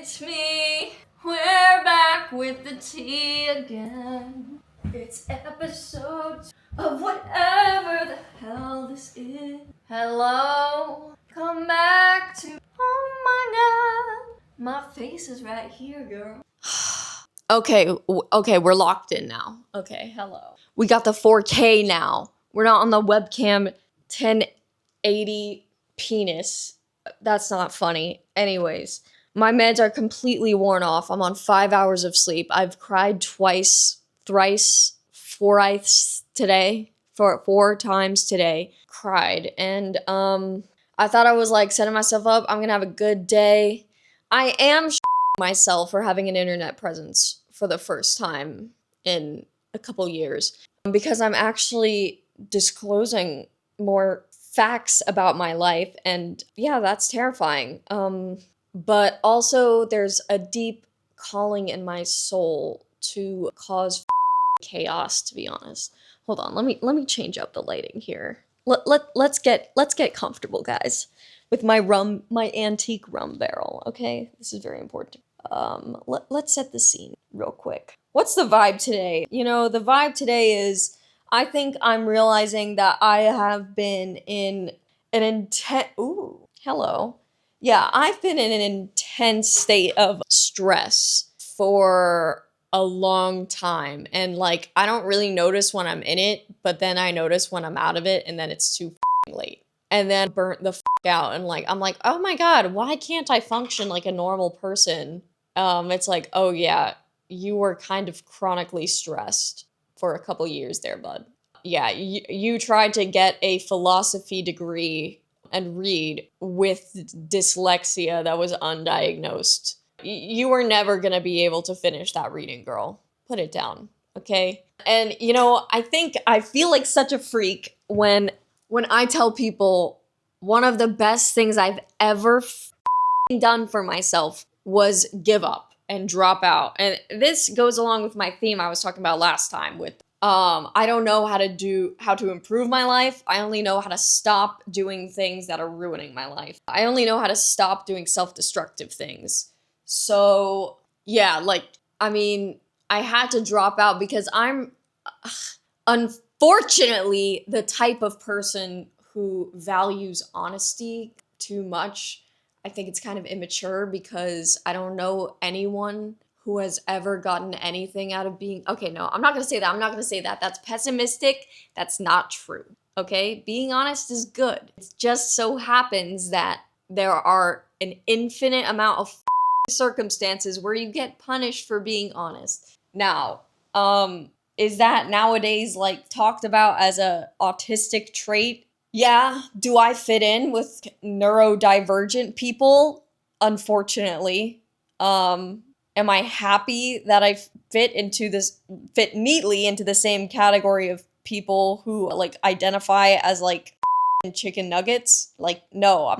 It's me. We're back with the tea again. It's episode of whatever the hell this is. Hello. Come back to. Oh my god. My face is right here, girl. Okay, we're locked in now. Okay, hello. We got the 4K now. We're not on the webcam 1080 penis. That's not funny. Anyways, my meds are completely worn off. I'm on 5 hours of sleep. I've cried twice, thrice, fourths today. Four times today. Cried. And I thought I was like setting myself up. I'm gonna have a good day. I am myself for having an internet presence for the first time in a couple years because I'm actually disclosing more facts about my life, and yeah, that's terrifying. But also there's a deep calling in my soul to cause chaos, to be honest. Hold on, let me change up the lighting here. Let's get comfortable, guys, with my antique rum barrel, okay? This is very important. Let's set the scene real quick. What's the vibe today? You know, the vibe today is, I think I'm realizing that I have been in an intense, I've been in an intense state of stress for a long time. And like, I don't really notice when I'm in it, but then I notice when I'm out of it, and then it's too late. And then burnt the out, and like, I'm like, oh my god, why can't I function like a normal person? It's like, oh yeah, you were kind of chronically stressed for a couple years there, bud. Yeah, you tried to get a philosophy degree and read with dyslexia that was undiagnosed. You were never gonna be able to finish that reading, girl. Put it down, okay? And you know, I feel like such a freak when I tell people one of the best things I've ever done for myself was give up and drop out. And this goes along with my theme I was talking about last time with I don't know how to improve my life. I only know how to stop doing things that are ruining my life. I only know how to stop doing self-destructive things. So, yeah, like, I mean, I had to drop out because I'm unfortunately the type of person who values honesty too much. I think it's kind of immature because I don't know anyone who has ever gotten anything out of being... Okay, no, I'm not going to say that. That's pessimistic. That's not true. Okay? Being honest is good. It just so happens that there are an infinite amount of circumstances where you get punished for being honest. Now, is that nowadays like talked about as a autistic trait? Yeah. Do I fit in with neurodivergent people? Unfortunately. Am I happy that I fit neatly into the same category of people who like identify as like chicken nuggets? Like, no,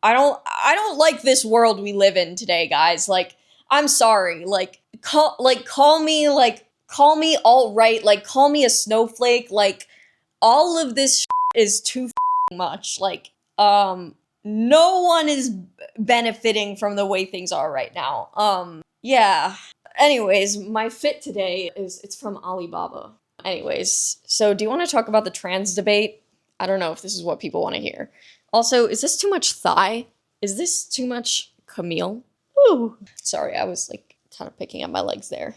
I don't like this world we live in today, guys. Like, I'm sorry. Like, call me alt-right, like call me a snowflake. Like, all of this is too much. Like, no one is benefiting from the way things are right now. Yeah. Anyways, my fit today it's from Alibaba. Anyways, so do you want to talk about the trans debate? I don't know if this is what people want to hear. Also, is this too much thigh? Is this too much Camille? Ooh. Sorry, I was like kind of picking at my legs there.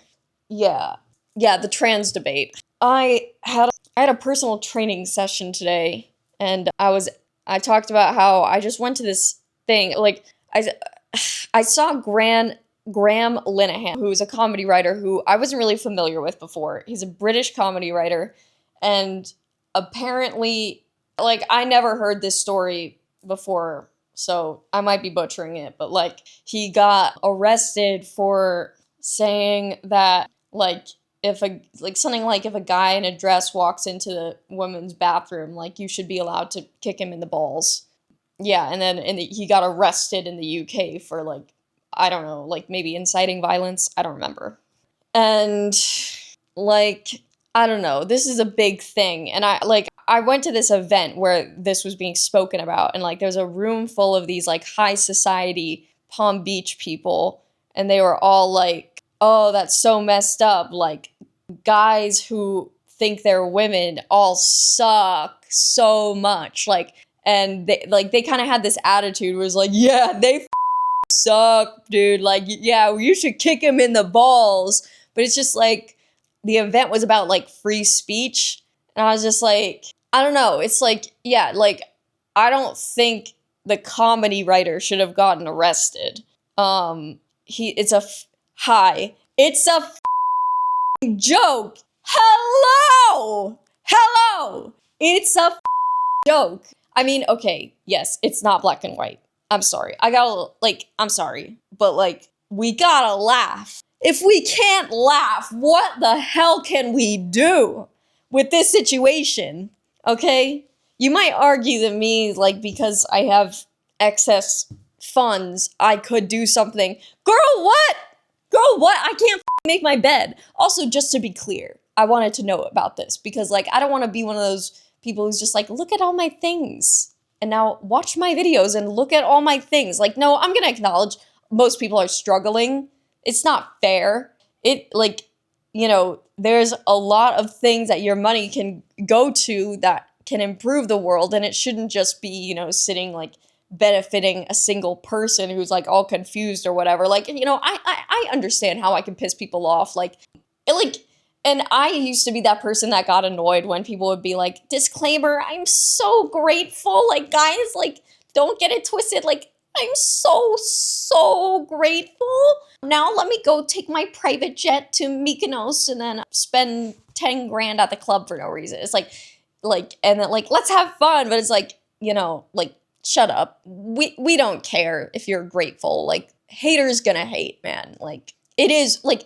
Yeah, the trans debate. I had a personal training session today, and I talked about how I just went to this thing. Like, I saw Graham Linehan, who's a comedy writer who I wasn't really familiar with before. He's a British comedy writer, and apparently, like, I never heard this story before, so I might be butchering it, but like, he got arrested for saying that, like, if a guy in a dress walks into the women's bathroom, like, you should be allowed to kick him in the balls. Yeah, and then he got arrested in the UK for, like, I don't know, like, maybe inciting violence. I don't remember. And, like, I don't know. This is a big thing. And I went to this event where this was being spoken about. And, like, there's a room full of these, like, high society Palm Beach people. and they were all like, oh, that's so messed up. Like, guys who think they're women all suck so much. Like, and they kind of had this attitude was like, yeah, they suck, dude. Like, yeah, you should kick him in the balls. But it's just like, the event was about like free speech. And I was just like, I don't know. It's like, yeah, like, I don't think the comedy writer should have gotten arrested. It's a, hi. It's a joke. Hello! Hello! It's a joke. I mean, okay, yes, it's not black and white. I'm sorry. I'm sorry. But, like, we gotta laugh. If we can't laugh, what the hell can we do with this situation? Okay? You might argue that me, like, because I have excess funds, I could do something. Girl, what? Girl, what? I can't make my bed. Also, just to be clear, I wanted to know about this because, like, I don't want to be one of those people who's just like, look at all my things. And now watch my videos and look at all my things. Like, no, I'm going to acknowledge most people are struggling. It's not fair. There's a lot of things that your money can go to that can improve the world. And it shouldn't just be, sitting like benefiting a single person who's like all confused or whatever. Like, I understand how I can piss people off. And I used to be that person that got annoyed when people would be like, disclaimer, I'm so grateful. Like, guys, like, don't get it twisted. Like, I'm so, so grateful. Now let me go take my private jet to Mykonos and then spend 10 grand at the club for no reason. It's and then let's have fun. But it's like, shut up. We don't care if you're grateful. Like, haters gonna hate, man. Like, it is, like,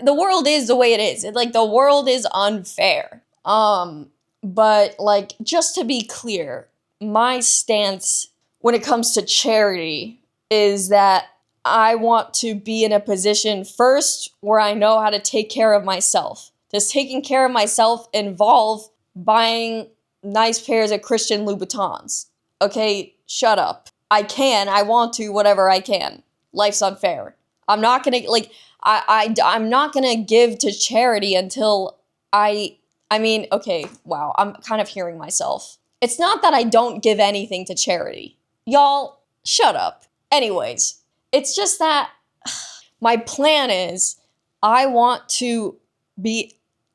the world is the way it is. The world is unfair. But, like, just to be clear, my stance when it comes to charity is that I want to be in a position first where I know how to take care of myself. Does taking care of myself involve buying nice pairs of Christian Louboutins? Okay, shut up. I want to, whatever I can. Life's unfair. I'm not gonna, I'm not gonna give to charity until okay, wow, I'm kind of hearing myself. It's not that I don't give anything to charity. Y'all, shut up. Anyways, it's just that my plan is I want to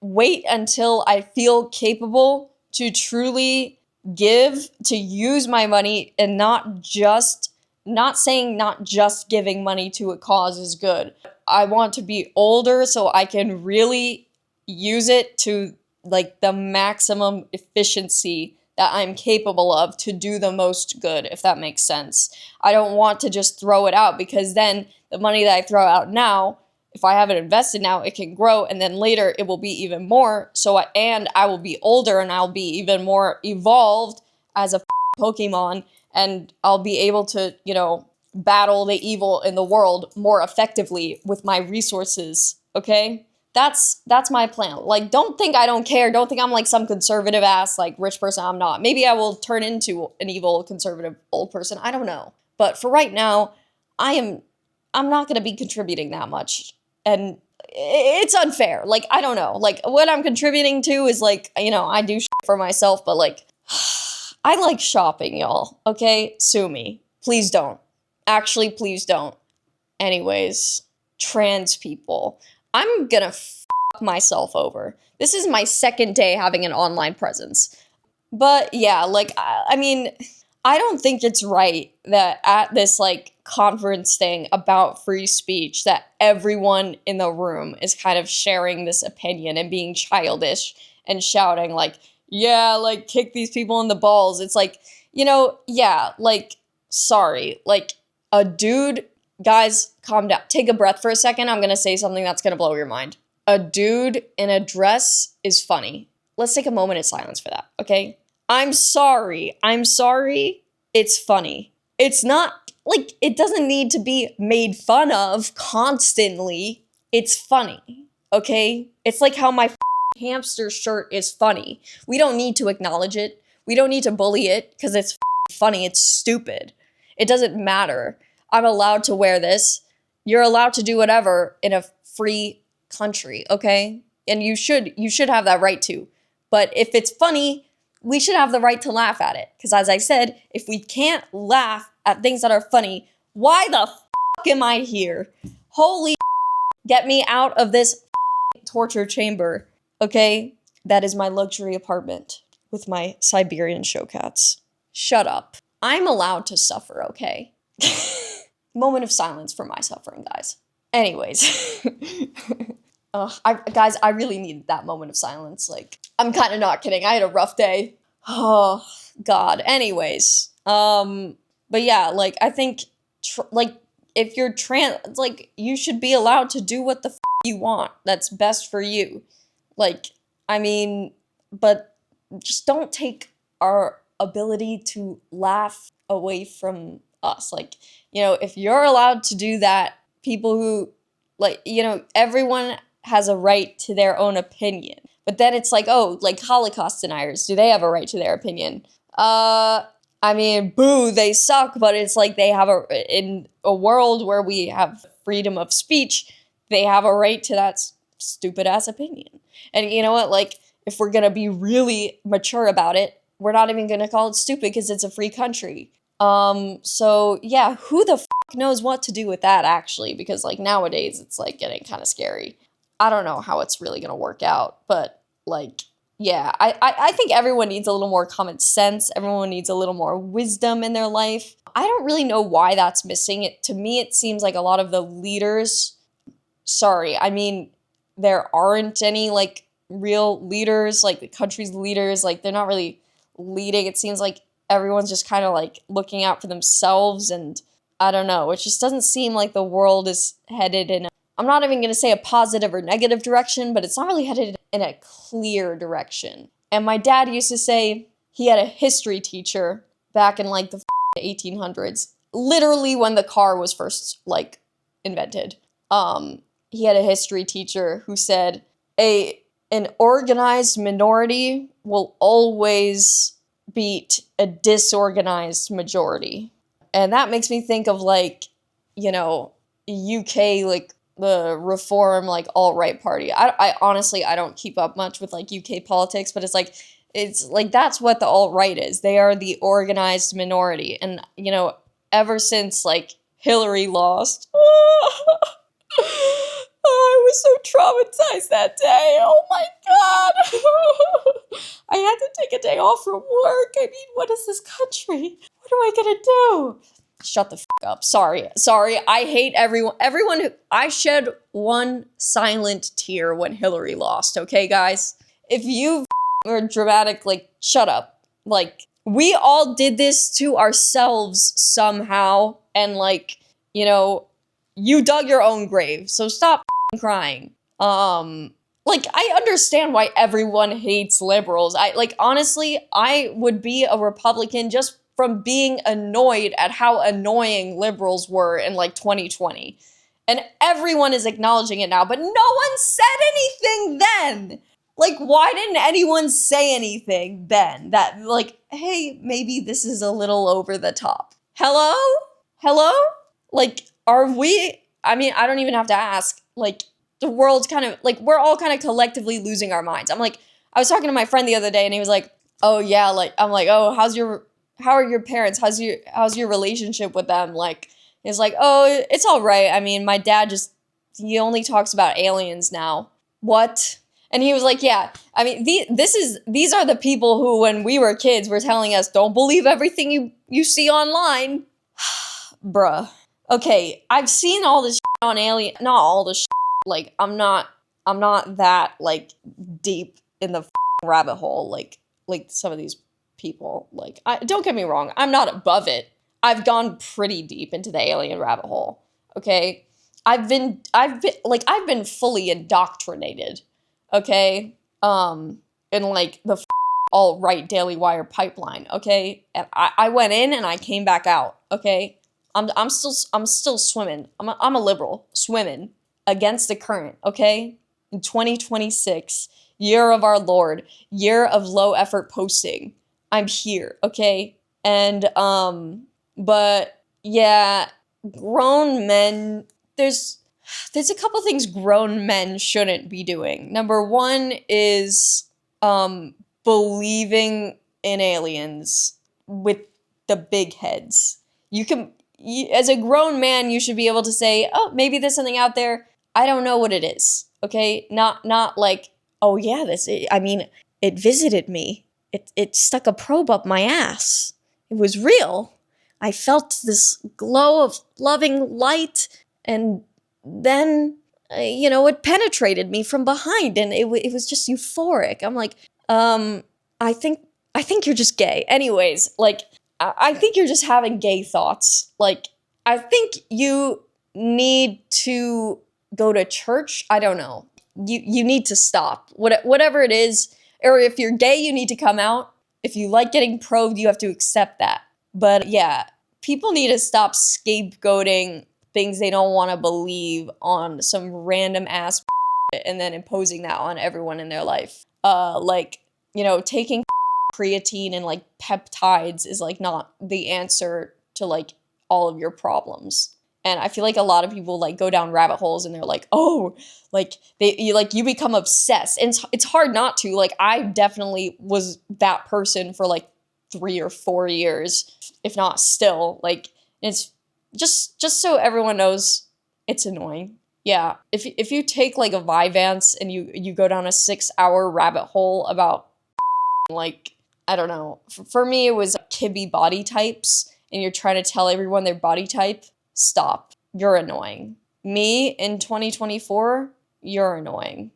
wait until I feel capable to truly give, to use my money and not just giving money to a cause is good. I want to be older so I can really use it to the maximum efficiency that I'm capable of to do the most good, if that makes sense. I don't want to just throw it out because then the money that I throw out now, if I have it invested now, it can grow and then later it will be even more. And I will be older and I'll be even more evolved as a Pokemon and I'll be able to, battle the evil in the world more effectively with my resources, okay? That's my plan. Don't think I don't care. Don't think I'm some conservative ass, rich person. I'm not. Maybe I will turn into an evil, conservative old person. I don't know. But for right now, I'm not going to be contributing that much. And it's unfair. I don't know. What I'm contributing to is I do shit for myself, but I like shopping, y'all. Okay? Sue me. Please don't. Actually, please don't. Anyways, trans people. I'm gonna f myself over. This is my second day having an online presence. But yeah, I don't think it's right that at this conference thing about free speech that everyone in the room is kind of sharing this opinion and being childish and shouting yeah, kick these people in the balls. It's yeah, sorry. A dude, guys, calm down. Take a breath for a second. I'm gonna say something that's gonna blow your mind. A dude in a dress is funny. Let's take a moment of silence for that, okay? I'm sorry. It's funny. It's not, it doesn't need to be made fun of constantly. It's funny, okay? It's like how my hamster shirt is funny. We don't need to acknowledge it. We don't need to bully it because it's funny. It's stupid. It doesn't matter. I'm allowed to wear this. You're allowed to do whatever in a free country, okay? And you should have that right to. But if it's funny, we should have the right to laugh at it. Because as I said, if we can't laugh at things that are funny, why the fuck am I here? Holy get me out of this torture chamber, okay? That is my luxury apartment with my Siberian show cats. Shut up. I'm allowed to suffer, okay? Moment of silence for my suffering, guys. Anyways. Guys, I really needed that moment of silence. Like, I'm kind of not kidding. I had a rough day. Oh, God. Anyways. But yeah, like, I think, if you're trans, like, you should be allowed to do what the f you want. That's best for you. Like, I mean, but just don't take our ability to laugh away from us. Like, you know, if you're allowed to do that, people who, like, you know, everyone has a right to their own opinion. But then it's like, oh, like Holocaust deniers, do they have a right to their opinion? I mean, boo, they suck, but it's like they have in a world where we have freedom of speech, they have a right to that stupid ass opinion. And you know what? Like, if we're gonna be really mature about it, we're not even gonna call it stupid because it's a free country. So yeah, who the fuck knows what to do with that actually? Because like nowadays it's like getting kind of scary. I don't know how it's really gonna work out, but like, yeah, I think everyone needs a little more common sense. Everyone needs a little more wisdom in their life. I don't really know why that's missing. To me, it seems like a lot of the leaders, sorry, I mean, there aren't any like real leaders, like the country's leaders, like they're not really leading. It seems like everyone's just kind of like looking out for themselves, and I don't know. It just doesn't seem like the world is headed in I'm not even going to say a positive or negative direction, but it's not really headed in a clear direction. And my dad used to say he had a history teacher back in like the 1800s, literally when the car was first like invented. He had a history teacher who said an organized minority will always beat a disorganized majority. And that makes me think of like, you know, UK, like the Reform, like alt-right party. I honestly, I don't keep up much with like UK politics, but it's like that's what the alt-right is. They are the organized minority. And, you know, ever since like Hillary lost, I was so traumatized that day. Oh my God. I had to take a day off from work. I mean, what is this country? What am I gonna do? Shut the f up. Sorry. I hate everyone. I shed one silent tear when Hillary lost, okay, guys? If you are dramatic, like, shut up. Like, we all did this to ourselves somehow, and, like, you know, you dug your own grave, so stop crying. Like, I understand why everyone hates liberals. Honestly, I would be a Republican just from being annoyed at how annoying liberals were in like 2020. And everyone is acknowledging it now, but no one said anything then. Like, why didn't anyone say anything then? That, like, hey, maybe this is a little over the top. Hello? Like, are we, I mean, I don't even have to ask. Like, the world's kind of, like, we're all kind of collectively losing our minds. I'm like, I was talking to my friend the other day and he was like, oh yeah, like, I'm like, oh, how are your parents? How's your relationship with them? Like, it's like, oh, it's all right. I mean, my dad he only talks about aliens now. What? And he was like, yeah, I mean, these are the people who, when we were kids, were telling us, don't believe everything you see online. Bruh. Okay, I've seen all this on alien, not all this like, I'm not that, like, deep in the rabbit hole, like some of these people. Like, don't get me wrong, I'm not above it. I've gone pretty deep into the alien rabbit hole, okay? I've been fully indoctrinated, okay? In, like, the alt-right Daily Wire pipeline, okay? And I went in and I came back out, okay? I'm still swimming. I'm a liberal, swimming against the current, okay? In 2026, year of our Lord, year of low effort posting, I'm here, okay? And, but yeah, grown men there's a couple things grown men shouldn't be doing. Number one is believing in aliens with the big heads. As a grown man, you should be able to say, oh, maybe there's something out there. I don't know what it is. Okay? Not like, oh yeah, it visited me. It stuck a probe up my ass. It was real. I felt this glow of loving light, and then, it penetrated me from behind, and it was just euphoric. I'm like, I think you're just gay. Anyways, like, I think you're just having gay thoughts. Like, I think you need to go to church. I don't know. You need to stop. Whatever it is, or if you're gay, you need to come out. If you like getting probed, you have to accept that. But yeah, people need to stop scapegoating things they don't want to believe on some random ass and then imposing that on everyone in their life. Taking creatine and like peptides is like not the answer to like all of your problems. And I feel like a lot of people like go down rabbit holes and they're like, oh, like you become obsessed. And it's hard not to. Like, I definitely was that person for like 3 or 4 years, if not still. Like, it's just so everyone knows, it's annoying. Yeah, if you take like a Vyvanse and you go down a 6-hour rabbit hole about like, I don't know. For me, it was Kibby body types, and you're trying to tell everyone their body type. Stop. You're annoying. Me in 2024, you're annoying.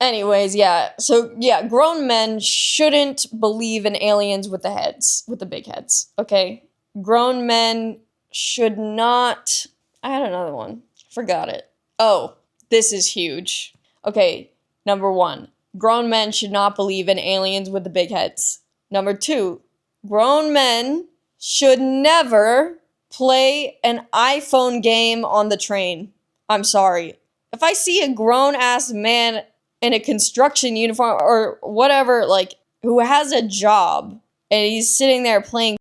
Anyways, yeah. So yeah, grown men shouldn't believe in aliens with the big heads. Okay? Grown men should not. I had another one. Forgot it. Oh, this is huge. Okay, number 1. Grown men should not believe in aliens with the big heads. Number 2, grown men should never play an iPhone game on the train. I'm sorry. If I see a grown-ass man in a construction uniform or whatever, like, who has a job, and he's sitting there playing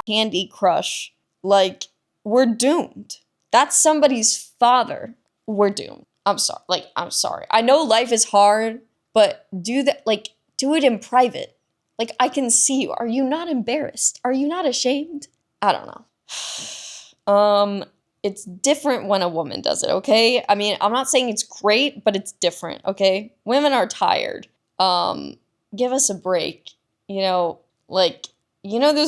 Candy Crush, like, we're doomed. That's somebody's father. We're doomed. I'm sorry. I know life is hard, but do it in private. Like, I can see you. Are you not embarrassed? Are you not ashamed? I don't know. It's different when a woman does it, okay? I mean, I'm not saying it's great, but it's different, okay? Women are tired. Give us a break. Those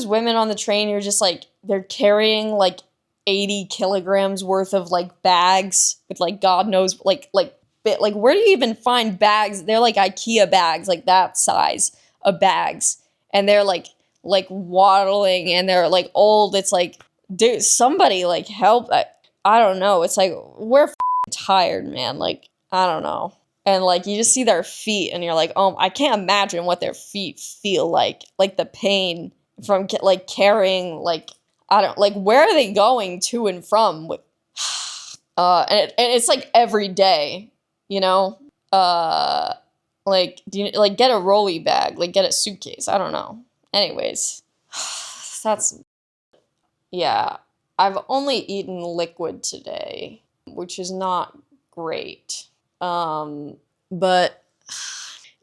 women on the train, you're just like, they're carrying like 80 kilograms worth of like bags with like God knows like where do you even find bags? They're like IKEA bags, like that size of bags, and they're like waddling, and they're like old. It's like, dude, somebody like help. I don't know. It's like, we're tired, man. Like, I don't know. And like, you just see their feet and you're like, oh, I can't imagine what their feet feel like the pain from like carrying, like, I don't, like, where are they going to and from with, and it's like every day, like, do you like get a rolly bag, like get a suitcase? I don't know. Anyways, yeah, I've only eaten liquid today, which is not great. But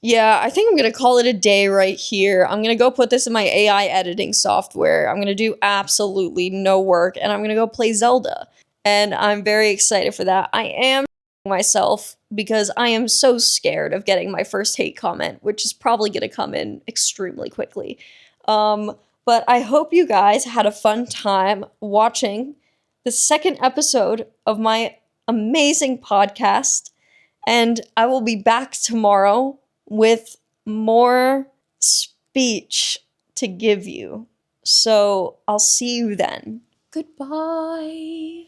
yeah, I think I'm gonna call it a day right here. I'm gonna go put this in my AI editing software. I'm gonna do absolutely no work, and I'm gonna go play Zelda. And I'm very excited for that. I am myself because I am so scared of getting my first hate comment, which is probably gonna come in extremely quickly. But I hope you guys had a fun time watching the second episode of my amazing podcast. And I will be back tomorrow with more speech to give you. So I'll see you then. Goodbye.